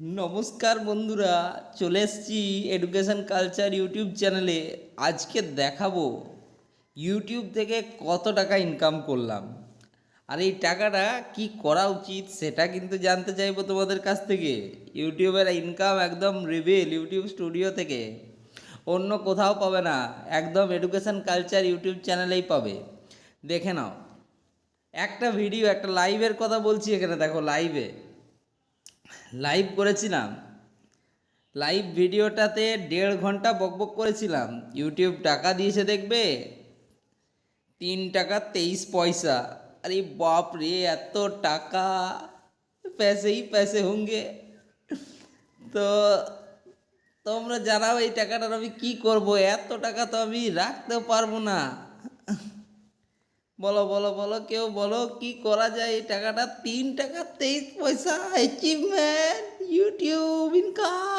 নমস্কার বন্ধুরা, চলে এসেছি এডুকেশন কালচার ইউটিউব চ্যানেলে। আজকে দেখাবো ইউটিউব থেকে কত টাকা ইনকাম করলাম, আর এই টাকাটা কি করা উচিত সেটা কিন্তু জানতে চাইবো তোমাদের কাছ থেকে। ইউটিউবের ইনকাম একদম রিভিল ইউটিউব স্টুডিও থেকে, অন্য কোথাও পাবে না, একদম এডুকেশন কালচার ইউটিউব চ্যানেলেই পাবে। দেখে নাও একটা ভিডিও, একটা লাইভের কথা বলছি। এখানে দেখো, লাইভ করেছিলাম। লাইভ ভিডিওটাতে 1.5 ঘন্টা বকবক করেছিলাম। ইউটিউব টাকা দিয়েছে দেখবে 3 টাকা 23 পয়সা। আরে বাপ রে, এত টাকা! पैसे ही पैसे होंगे। তো তোমরা জানাও এই টাকাটার আমি কি করব, এত টাকা তো আমি রাখতে পারবো না। বলো বলো বলো, কেউ বলো কি করা যায় এই টাকাটা। 3 টাকা 23 পয়সা অ্যাচিভমেন্ট ইউটিউব ইনকাম।